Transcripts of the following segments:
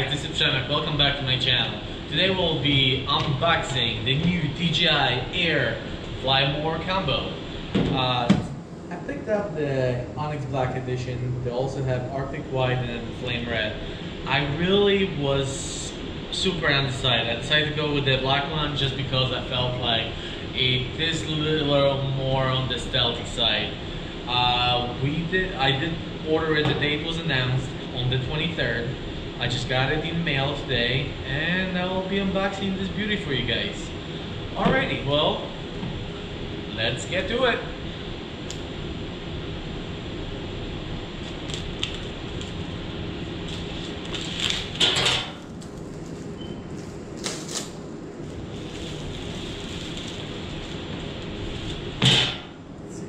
guys, this is Przemek. Welcome back to my channel. Today we'll be unboxing the new DJI Air Fly More combo. I picked up the Onyx Black Edition. They also have Arctic White and Flame Red. I really was super undecided. I decided to go with the black one just because I felt like this little more on the stealthy side. I did order it. The date was announced on the 23rd. I just got it in the mail today, and I will be unboxing this beauty for you guys. Alrighty, well, let's get to it. Let's see,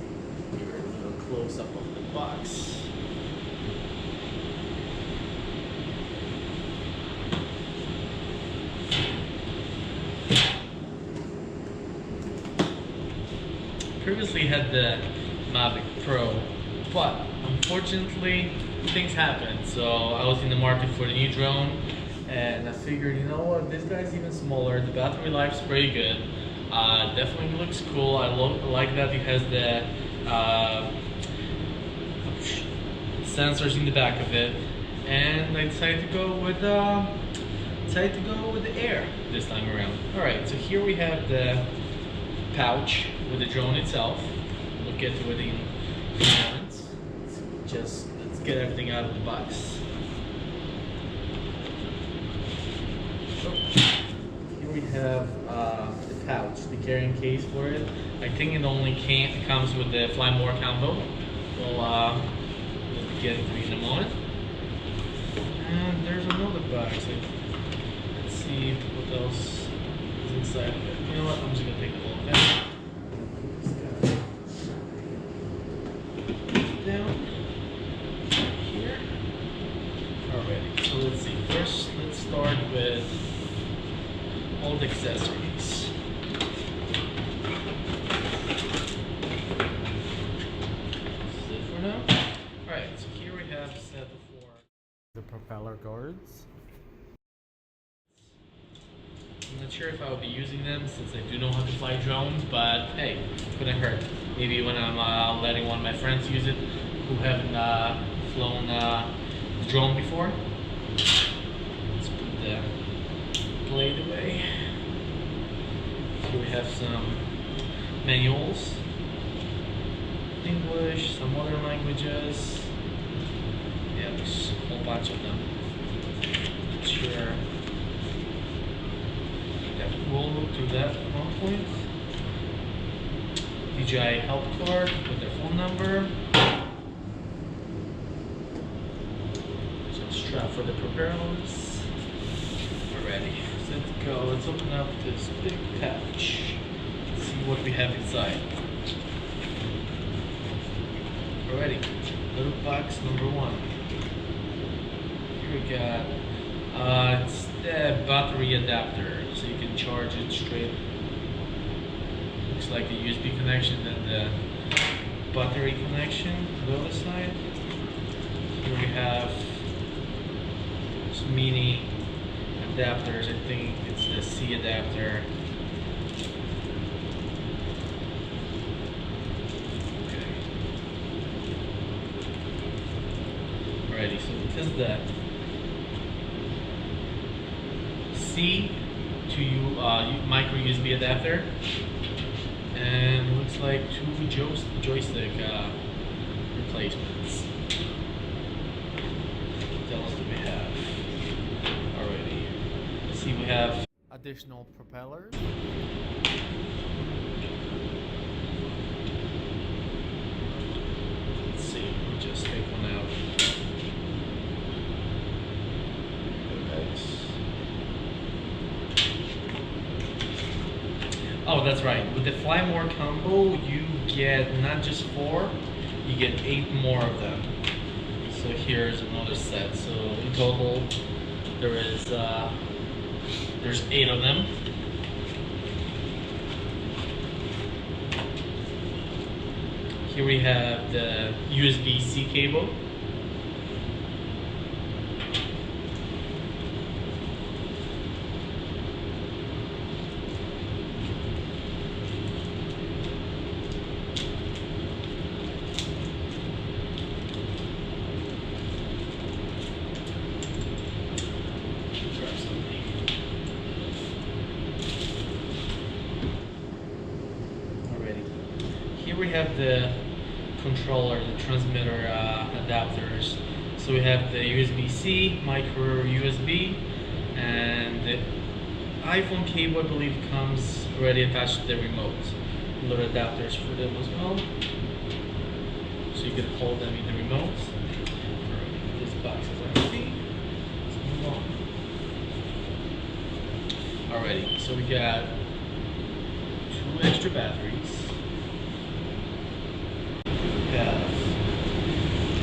here a little close up of the box. Previously had the Mavic Pro, but unfortunately things happened. So I was in the market for the new drone, and I figured, you know what, this guy's even smaller. The battery life's pretty good. Definitely looks cool. I like that it has the sensors in the back of it, and I decided to go with the Air this time around. All right, so here we have the pouch with the drone itself. We'll get to it in a few moments. Let's get everything out of the box. So here we have the pouch, the carrying case for it. I think it only comes with the Fly More combo. We'll get into it in a moment. And there's another box. Let's see what else is inside of it. You know what? I'm just gonna take a look at it. Down here. Alright, so let's see. First, let's start with all the accessories. That's it for now. Alright, so here we have a set of the propeller guards. I'm not sure if I will be using them since I do know how to fly drones, but hey, couldn't hurt. Maybe when I'm letting one of my friends use it who haven't flown the drone before. Let's put the blade away. Here we have some manuals, English, some other languages. Yeah, there's a whole bunch of them. Not sure. We'll look through that at one point. DJI help card with their phone number. Some strap for the propellers. We're ready. Let's go. Let's open up this big pouch. See what we have inside. Alrighty. Little box number one. Here we got it's the battery adapter, so you can charge it straight. Looks like a USB connection and the battery connection on the other side. Here we have some mini adapters. I think it's the C adapter. Okay. Alrighty, so this is the C to micro USB adapter, and looks like two joystick replacements. What else do we have? Alrighty, let's see, we have additional propellers. Let's see, we'll just take one out. Oh, that's right. With the Fly More combo, you get not just 4, you get 8 more of them. So here's another set. So in total, there's 8 of them. Here we have the USB-C cable. here we have the controller, the transmitter adapters. So we have the USB-C, micro USB, and the iPhone cable, I believe, comes already attached to the remote. Little adapters for them as well, so you can hold them in the remote. This box is empty. Let's move on. Alrighty, so we got 2 extra batteries. We have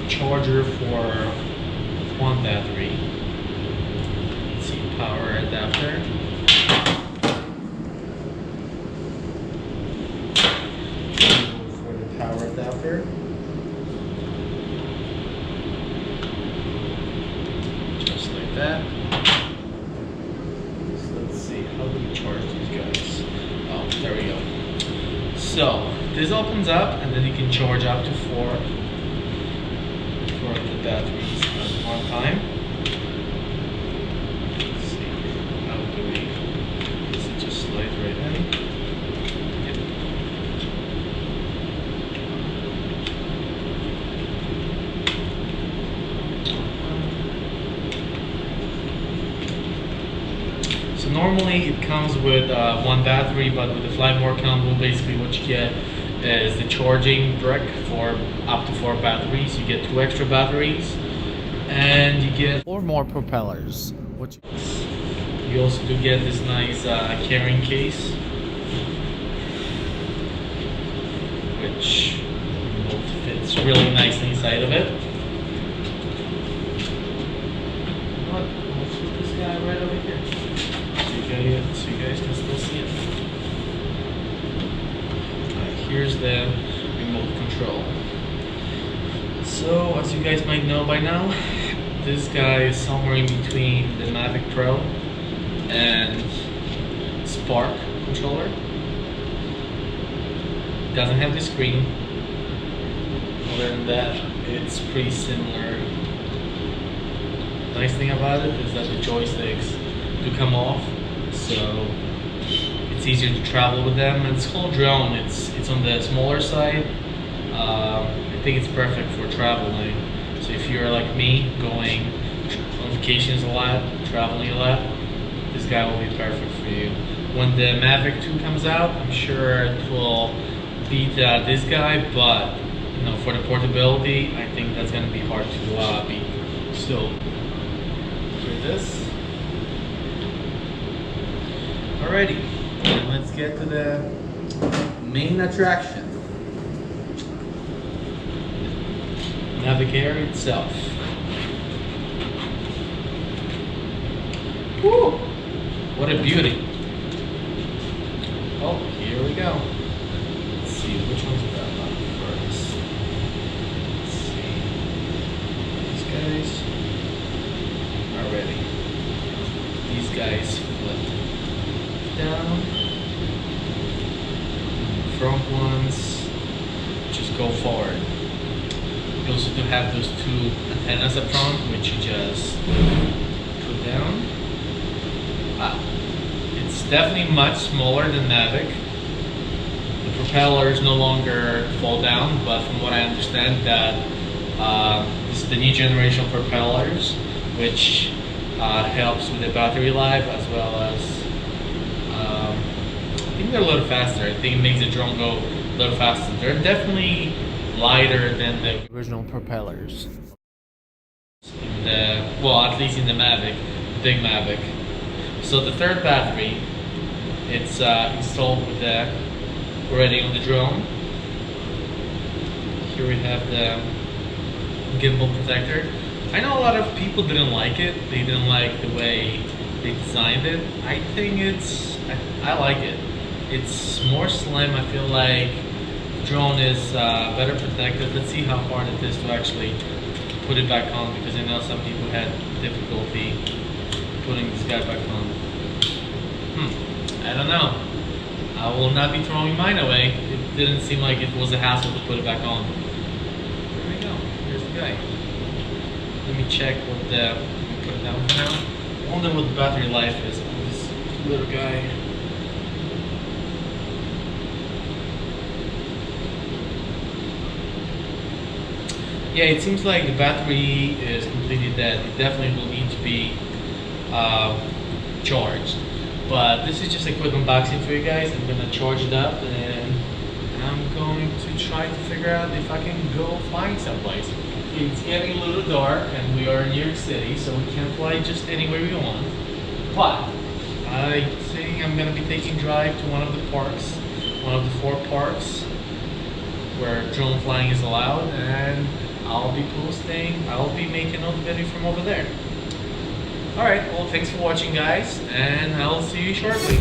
a charger for 1 battery. Let's see, power adapter. For the power adapter. Just like that. So let's see, how do we charge these guys? Oh, there we go. So this opens up, and then you can charge up to 4 for the batteries at one time. Let's see, how do we? Does it just slide right in? Yep. So normally it comes with 1 battery, but with the Flymore combo, basically what you get is the charging brick for up to 4 batteries. You get 2 extra batteries, and you get 4 more propellers. You also do get this nice carrying case, which fits really nicely inside of it. Let's put this guy right over here, so you guys can still see it. Here's the remote control. So, as you guys might know by now, this guy is somewhere in between the Mavic Pro and Spark controller. Doesn't have the screen. Other than that, it's pretty similar. Nice thing about it is that the joysticks do come off, so it's easier to travel with them. And it's called drone. It's on the smaller side. I think it's perfect for traveling. So if you're like me, going on vacations a lot, traveling a lot, this guy will be perfect for you. When the Mavic 2 comes out, I'm sure it will beat this guy, but you know, for the portability, I think that's gonna be hard to beat. So, here's this. Alrighty, let's get to the main attraction. Mavic Air itself. Woo! What a beauty. Oh, here we go. Let's see, which one's got on first? Let's see. These guys are ready. These guys flip down. The front ones just go forward. You also do have those 2 antennas up front, which you just put down. It's definitely much smaller than Mavic. The propellers no longer fall down, but from what I understand, that this is the new generation of propellers, which helps with the battery life, as well as I think they're a little faster. I think it makes the drone go a little faster. They're definitely lighter than the original propellers. Well, at least in the Mavic, the big Mavic. So the third battery, it's installed with the already on the drone. Here we have the gimbal protector. I know a lot of people didn't like it. They didn't like the way they designed it. I think I like it. It's more slim. I feel like the drone is better protected. Let's see how hard it is to actually put it back on, because I know some people had difficulty putting this guy back on. I don't know. I will not be throwing mine away. It didn't seem like it was a hassle to put it back on. There we go. Here's the guy. Let me check what the... put it down for now. I wonder what the battery life is on this little guy. Yeah, it seems like the battery is completely dead. It definitely will need to be charged. But this is just a quick unboxing for you guys. I'm gonna charge it up and I'm going to try to figure out if I can go flying someplace. It's getting a little dark and we are in New York City, so we can't fly just anywhere we want. But I think I'm gonna be taking drive to one of the parks, one of the 4 parks where drone flying is allowed, and I'll be making another video from over there. Alright, well thanks for watching guys, and I'll see you shortly.